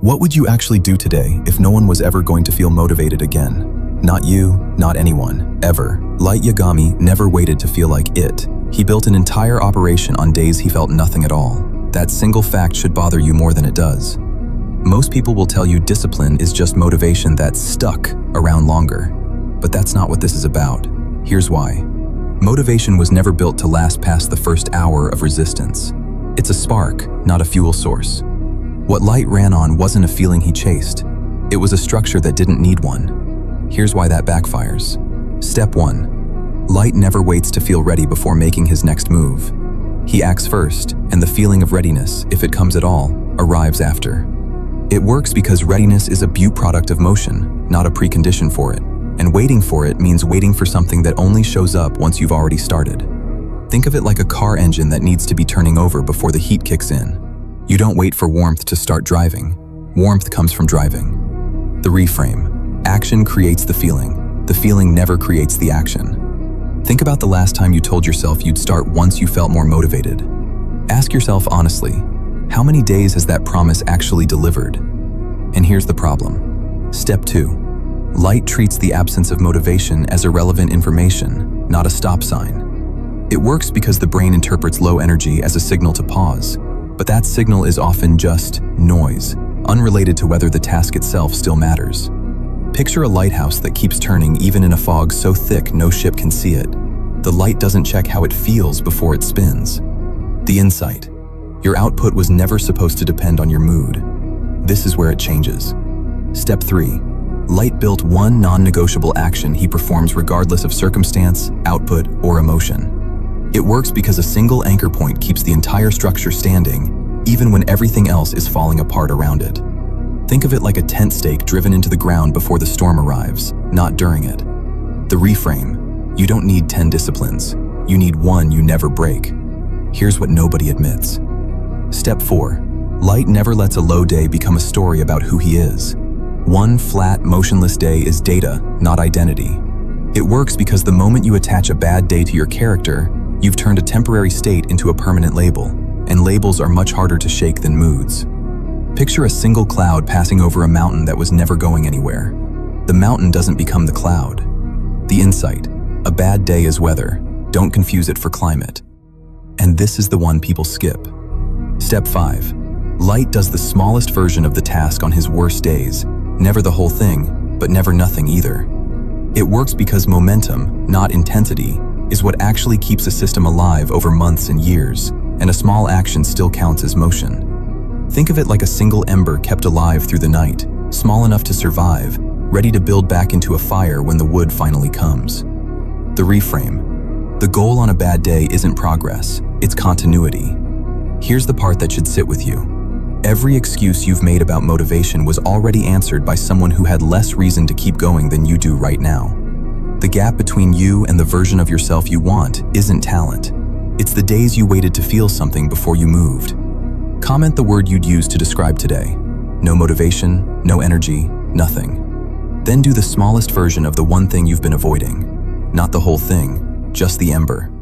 What would you actually do today if no one was ever going to feel motivated again? Not you, not anyone, ever. Light Yagami never waited to feel like it. He built an entire operation on days he felt nothing at all. That single fact should bother you more than it does. Most people will tell you discipline is just motivation that's stuck around longer. But that's not what this is about. Here's why. Motivation was never built to last past the first hour of resistance. It's a spark, not a fuel source. What Light ran on wasn't a feeling he chased. It was a structure that didn't need one. Here's why that backfires. Step 1. Light never waits to feel ready before making his next move. He acts first, and the feeling of readiness, if it comes at all, arrives after. It works because readiness is a byproduct of motion, not a precondition for it. And waiting for it means waiting for something that only shows up once you've already started. Think of it like a car engine that needs to be turning over before the heat kicks in. You don't wait for warmth to start driving. Warmth comes from driving. The reframe. Action creates the feeling. The feeling never creates the action. Think about the last time you told yourself you'd start once you felt more motivated. Ask yourself honestly, how many days has that promise actually delivered? And here's the problem. Step 2. Light treats the absence of motivation as irrelevant information, not a stop sign. It works because the brain interprets low energy as a signal to pause, but that signal is often just noise, unrelated to whether the task itself still matters. Picture a lighthouse that keeps turning even in a fog so thick no ship can see it. The light doesn't check how it feels before it spins. The insight. Your output was never supposed to depend on your mood. This is where it changes. Step 3. Light built one non-negotiable action he performs regardless of circumstance, output, or emotion. It works because a single anchor point keeps the entire structure standing, even when everything else is falling apart around it. Think of it like a tent stake driven into the ground before the storm arrives, not during it. The reframe. You don't need 10 disciplines. You need one you never break. Here's what nobody admits. Step 4. Light never lets a low day become a story about who he is. One flat, motionless day is data, not identity. It works because the moment you attach a bad day to your character, you've turned a temporary state into a permanent label, and labels are much harder to shake than moods. Picture a single cloud passing over a mountain that was never going anywhere. The mountain doesn't become the cloud. The insight. A bad day is weather. Don't confuse it for climate. And this is the one people skip. Step 5. Light does the smallest version of the task on his worst days. Never the whole thing, but never nothing either. It works because momentum, not intensity, is what actually keeps a system alive over months and years, and a small action still counts as motion. Think of it like a single ember kept alive through the night, small enough to survive, ready to build back into a fire when the wood finally comes. The reframe. The goal on a bad day isn't progress, it's continuity. Here's the part that should sit with you. Every excuse you've made about motivation was already answered by someone who had less reason to keep going than you do right now. The gap between you and the version of yourself you want isn't talent. It's the days you waited to feel something before you moved. Comment the word you'd use to describe today. No motivation, no energy, nothing. Then do the smallest version of the one thing you've been avoiding. Not the whole thing, just the ember.